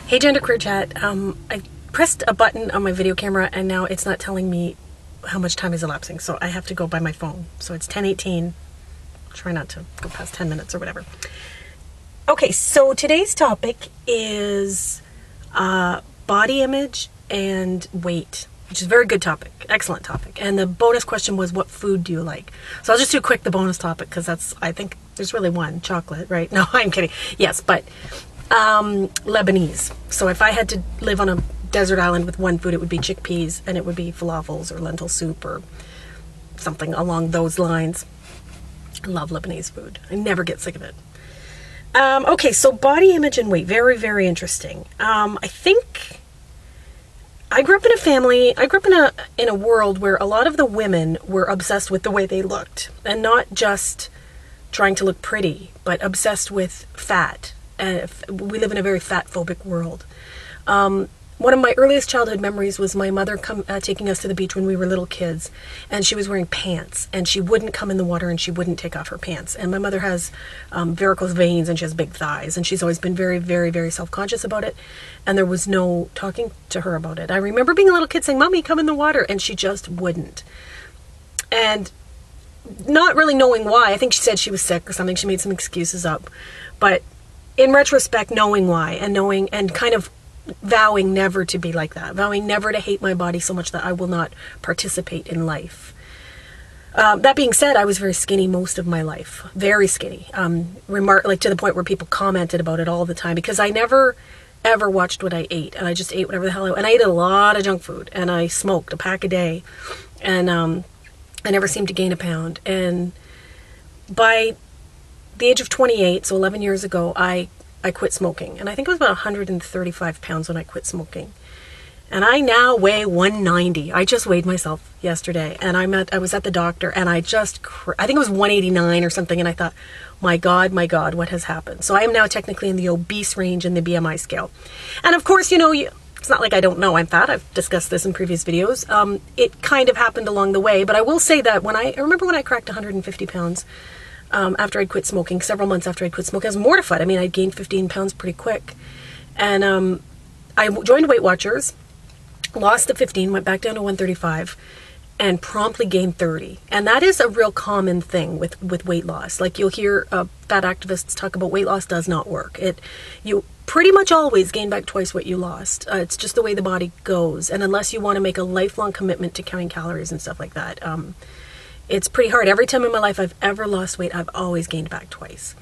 Hey Genderqueer chat, I pressed a button on my video camera and now it's not telling me how much time is elapsing, so I have to go by my phone. So it's 10:18. Try not to go past 10 minutes or whatever. Okay, so today's topic is body image and weight, which is a very good topic, excellent topic. And the bonus question was, what food do you like? So I'll just do quick the bonus topic because I think there's really one, chocolate, right? No, I'm kidding. Yes, but Lebanese. So if I had to live on a desert island with one food, it would be chickpeas, and it would be falafels or lentil soup or something along those lines. I love Lebanese food. I never get sick of it. Okay, so body image and weight, very, very interesting. I think I grew up in a family, I grew up in a world where a lot of the women were obsessed with the way they looked, and not just trying to look pretty, but obsessed with fat. We live in a very fat-phobic world. One of my earliest childhood memories was my mother taking us to the beach when we were little kids, and she was wearing pants, and she wouldn't come in the water and she wouldn't take off her pants. And my mother has varicose veins and she has big thighs, and she's always been very, very, very self-conscious about it, and there was no talking to her about it. I remember being a little kid saying, "Mommy, come in the water," and she just wouldn't. And not really knowing why. I think she said she was sick or something. She made some excuses up. But in retrospect, knowing why and kind of vowing never to be like that, vowing never to hate my body so much that I will not participate in life. That being said, I was very skinny most of my life, very skinny, like to the point where people commented about it all the time, because I never ever watched what I ate, and I just ate whatever the hell and I ate a lot of junk food, and I smoked a pack a day, and I never seemed to gain a pound. And by the age of 28, so 11 years ago, I quit smoking. And I think it was about 135 pounds when I quit smoking. And I now weigh 190. I just weighed myself yesterday. And I was at the doctor, and I think it was 189 or something. And I thought, my God, what has happened? So I am now technically in the obese range in the BMI scale. And of course, it's not like I don't know I'm fat. I've discussed this in previous videos. It kind of happened along the way. But I will say that I remember when I cracked 150 pounds, after I'd quit smoking, several months after I'd quit smoking, I was mortified. I mean, I'd gained 15 pounds pretty quick. And I joined Weight Watchers, lost the 15, went back down to 135, and promptly gained 30. And that is a real common thing with weight loss. Like, you'll hear fat activists talk about weight loss does not work. You pretty much always gain back twice what you lost. It's just the way the body goes. And unless you want to make a lifelong commitment to counting calories and stuff like that, it's pretty hard. Every time in my life I've ever lost weight, I've always gained back twice.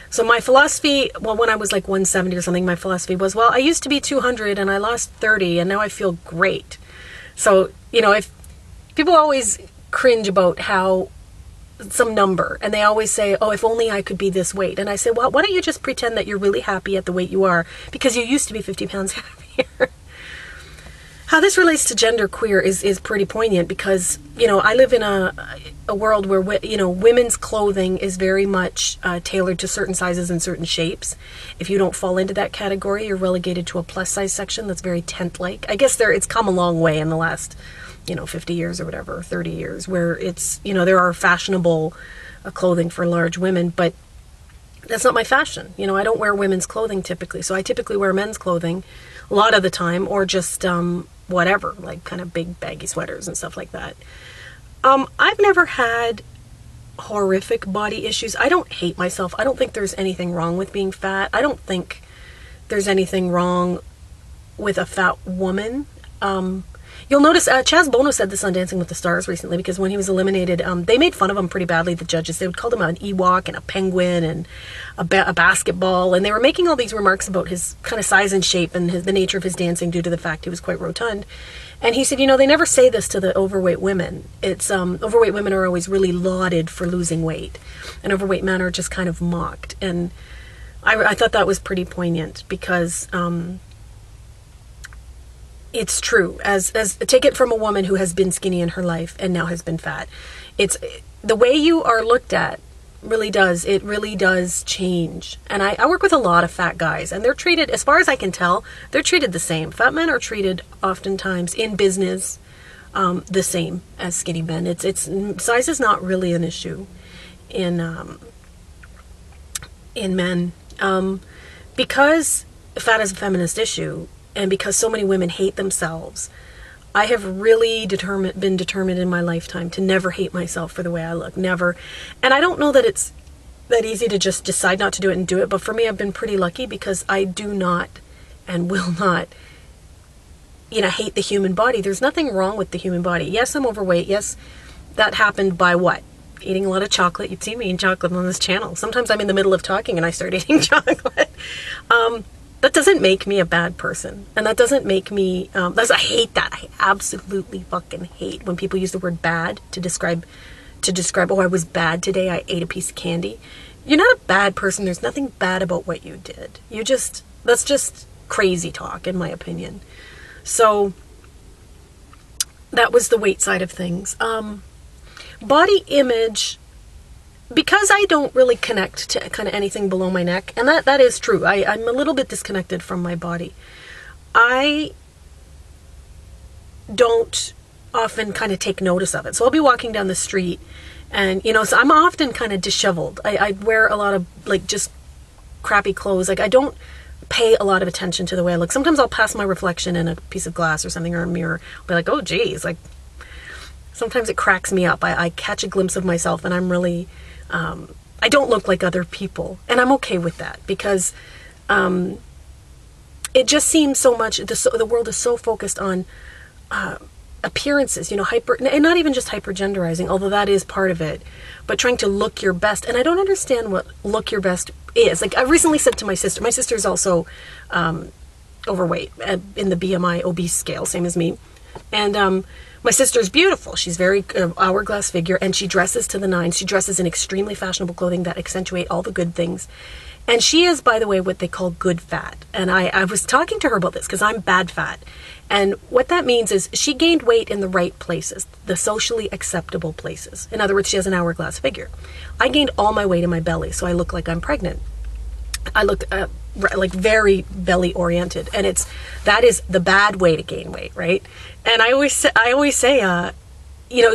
So my philosophy, when I was like 170 or something, my philosophy was, well, I used to be 200 and I lost 30 and now I feel great. So, if people always cringe about some number, and they always say, oh, if only I could be this weight. And I say, well, why don't you just pretend that you're really happy at the weight you are, because you used to be 50 pounds heavier. How this relates to genderqueer is pretty poignant, because, I live in a world where, women's clothing is very much tailored to certain sizes and certain shapes. If you don't fall into that category, you're relegated to a plus size section that's very tent-like. I guess it's come a long way in the last, 50 years or whatever, 30 years, where it's, there are fashionable clothing for large women, but that's not my fashion. I don't wear women's clothing typically. So I typically wear men's clothing a lot of the time, or just whatever, like kind of big baggy sweaters and stuff like that. I've never had horrific body issues. I don't hate myself. I don't think there's anything wrong with being fat. I don't think there's anything wrong with a fat woman. You'll notice Chaz Bono said this on Dancing with the Stars recently, because when he was eliminated, they made fun of him pretty badly, the judges. They would call him an Ewok and a penguin and a basketball, and they were making all these remarks about his kind of size and shape and the nature of his dancing due to the fact he was quite rotund. And he said, they never say this to the overweight women. It's overweight women are always really lauded for losing weight, and overweight men are just kind of mocked. And I thought that was pretty poignant, because it's true. As take it from a woman who has been skinny in her life and now has been fat. It's the way you are looked at really does change. And I work with a lot of fat guys, and they're treated, as far as I can tell, they're treated the same. Fat men are treated oftentimes in business the same as skinny men. It's size is not really an issue in men, because fat is a feminist issue, and because so many women hate themselves, I have really been determined in my lifetime to never hate myself for the way I look. Never. And I don't know that it's that easy to just decide not to do it and do it. But for me, I've been pretty lucky because I do not and will not, hate the human body. There's nothing wrong with the human body. Yes, I'm overweight. Yes, that happened by what? Eating a lot of chocolate. You'd see me eating chocolate on this channel. Sometimes I'm in the middle of talking and I start eating chocolate. That doesn't make me a bad person. And that doesn't make me, I hate that. I absolutely fucking hate when people use the word bad to describe, oh, I was bad today. I ate a piece of candy. You're not a bad person. There's nothing bad about what you did. That's just crazy talk in my opinion. So that was the weight side of things. Body image, because I don't really connect to kind of anything below my neck, and that is true. I'm a little bit disconnected from my body. I don't often kind of take notice of it. So I'll be walking down the street and, so I'm often kind of disheveled. I wear a lot of just crappy clothes. I don't pay a lot of attention to the way I look. Sometimes I'll pass my reflection in a piece of glass or something or a mirror. I'll be like, oh geez, sometimes it cracks me up. I catch a glimpse of myself and I'm really, I don't look like other people, and I'm okay with that because it just seems so much, the world is so focused on appearances, and not even just hypergenderizing, although that is part of it, but trying to look your best. And I don't understand what look your best is. I recently said to my sister's also overweight in the BMI obese scale, same as me. And my sister's beautiful. She's very hourglass figure, and she dresses to the nines. She dresses in extremely fashionable clothing that accentuate all the good things. And she is, by the way, what they call good fat. And I was talking to her about this because I'm bad fat. And what that means is she gained weight in the right places, the socially acceptable places. In other words, she has an hourglass figure. I gained all my weight in my belly, so I look like I'm pregnant. I look very belly oriented, and that is the bad way to gain weight, right? And I always say,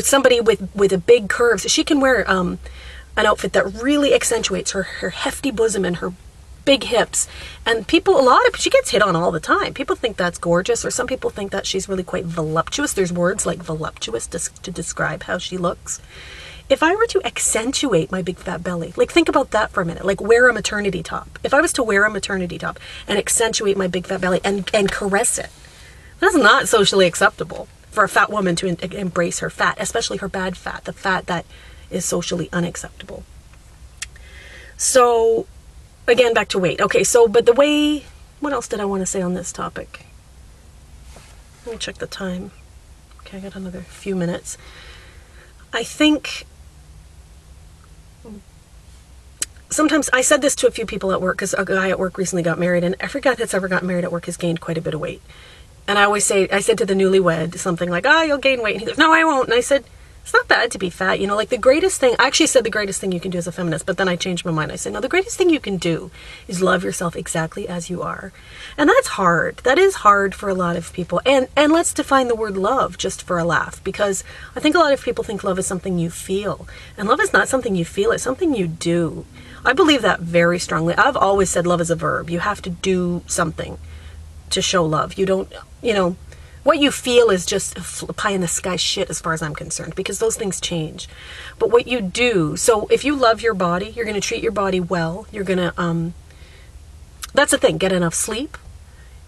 somebody with a big curves, she can wear an outfit that really accentuates her hefty bosom and her big hips. And she gets hit on all the time. People think that's gorgeous, or some people think that she's really quite voluptuous. There's words like voluptuous to describe how she looks. If I were to accentuate my big fat belly, think about that for a minute, wear a maternity top. If I was to wear a maternity top and accentuate my big fat belly and caress it, that's not socially acceptable for a fat woman to embrace her fat, especially her bad fat, the fat that is socially unacceptable. So again, back to weight. Okay, what else did I want to say on this topic? Let me check the time. Okay, I got another few minutes. I think sometimes I said this to a few people at work, because a guy at work recently got married, and every guy that's ever gotten married at work has gained quite a bit of weight. And I said to the newlywed something like, you'll gain weight. And he goes, no, I won't. And I said, it's not bad to be fat. The greatest thing, I actually said the greatest thing you can do as a feminist, but then I changed my mind. I said, no, the greatest thing you can do is love yourself exactly as you are. And that's hard. That is hard for a lot of people. And let's define the word love just for a laugh, because I think a lot of people think love is something you feel. And love is not something you feel. It's something you do. I believe that very strongly. I've always said love is a verb. You have to do something to show love. You don't, what you feel is just pie in the sky shit as far as I'm concerned, because those things change. But what you do, so if you love your body, you're going to treat your body well. You're going to, that's the thing, get enough sleep.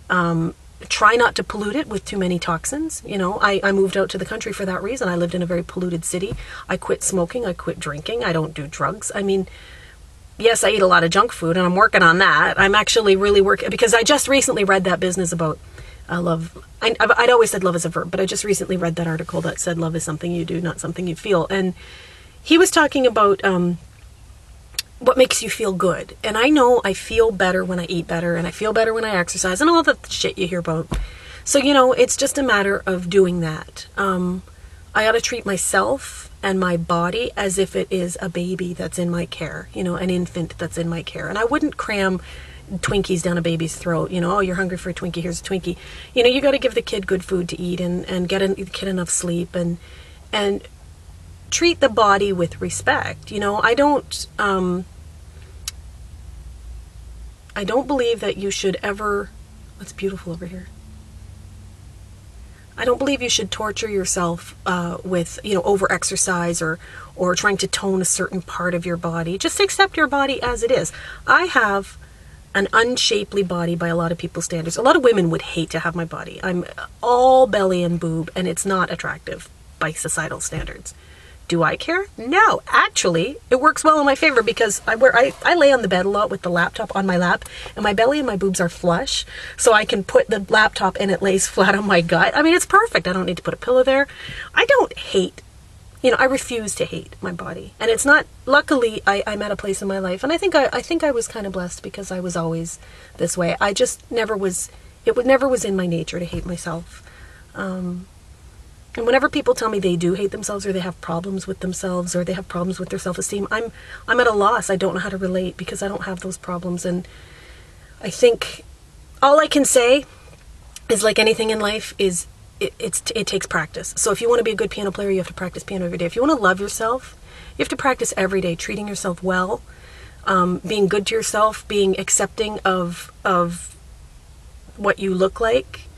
Try not to pollute it with too many toxins. I moved out to the country for that reason. I lived in a very polluted city. I quit smoking. I quit drinking. I don't do drugs. Yes, I eat a lot of junk food, and I'm working on that. I'm actually really working, because I just recently read that business about love. I'd always said love is a verb, but I just recently read that article that said love is something you do, not something you feel. And he was talking about what makes you feel good. And I know I feel better when I eat better, and I feel better when I exercise, and all the shit you hear about. So, it's just a matter of doing that. I ought to treat myself and my body as if it is a baby that's in my care, an infant that's in my care. And I wouldn't cram Twinkies down a baby's throat. Oh, you're hungry for a Twinkie, here's a Twinkie. You got to give the kid good food to eat, and get the kid enough sleep, and treat the body with respect. I don't I don't believe that you should ever, what's beautiful over here? I don't believe you should torture yourself with, over exercise or trying to tone a certain part of your body. Just accept your body as it is. I have an unshapely body by a lot of people's standards. A lot of women would hate to have my body. I'm all belly and boob, and it's not attractive by societal standards. Do I care? No. Actually, it works well in my favor because I lay on the bed a lot with the laptop on my lap, and my belly and my boobs are flush, so I can put the laptop and it lays flat on my gut. I mean, it's perfect. I don't need to put a pillow there. I don't hate, I refuse to hate my body. And it's not, luckily, I'm at a place in my life, and I think I was kind of blessed because I was always this way. I just never was, never was in my nature to hate myself. And whenever people tell me they do hate themselves or they have problems with themselves or they have problems with their self-esteem, I'm at a loss. I don't know how to relate because I don't have those problems. And I think all I can say is, like anything in life, is it takes practice. So if you want to be a good piano player, you have to practice piano every day. If you want to love yourself, you have to practice every day, treating yourself well, being good to yourself, being accepting of what you look like.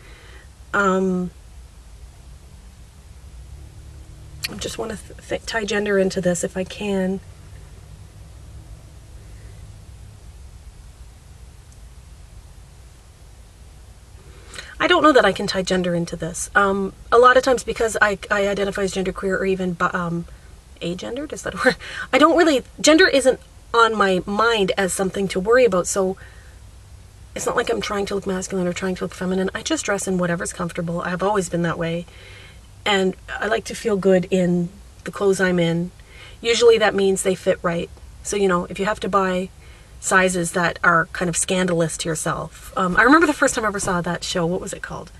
I just want to tie gender into this if I can. I don't know that I can tie gender into this. A lot of times because I identify as genderqueer or even agendered, is that a word? I don't really, gender isn't on my mind as something to worry about, so it's not like I'm trying to look masculine or trying to look feminine. I just dress in whatever's comfortable. I've always been that way. And I like to feel good in the clothes I'm in. Usually that means they fit right. So, if you have to buy sizes that are kind of scandalous to yourself. I remember the first time I ever saw that show. What was it called?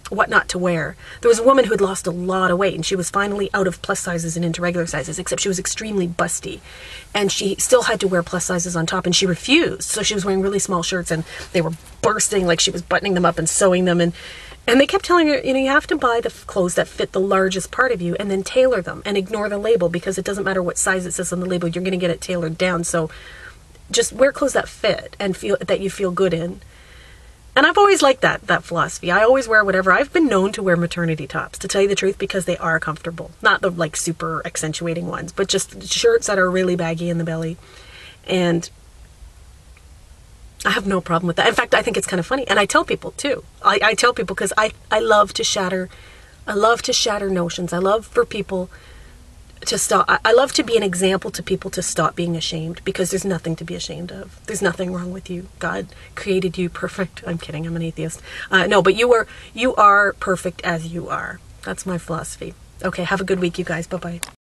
What Not to Wear. There was a woman who had lost a lot of weight, and she was finally out of plus sizes and into regular sizes, except she was extremely busty. And she still had to wear plus sizes on top, and she refused. So she was wearing really small shirts, and they were bursting, like she was buttoning them up and sewing them. And they kept telling her, you have to buy the clothes that fit the largest part of you and then tailor them and ignore the label because it doesn't matter what size it says on the label, you're going to get it tailored down. So just wear clothes that fit and that you feel good in. And I've always liked that philosophy. I always wear whatever. I've been known to wear maternity tops, to tell you the truth, because they are comfortable. Not the like super accentuating ones, but just shirts that are really baggy in the belly. And I have no problem with that. In fact, I think it's kind of funny. And I tell people too. I tell people because I love to shatter. I love to shatter notions. I love for people to stop. I love to be an example to people to stop being ashamed, because there's nothing to be ashamed of. There's nothing wrong with you. God created you perfect. I'm kidding. I'm an atheist. No, but you are perfect as you are. That's my philosophy. Okay. Have a good week, you guys. Bye-bye.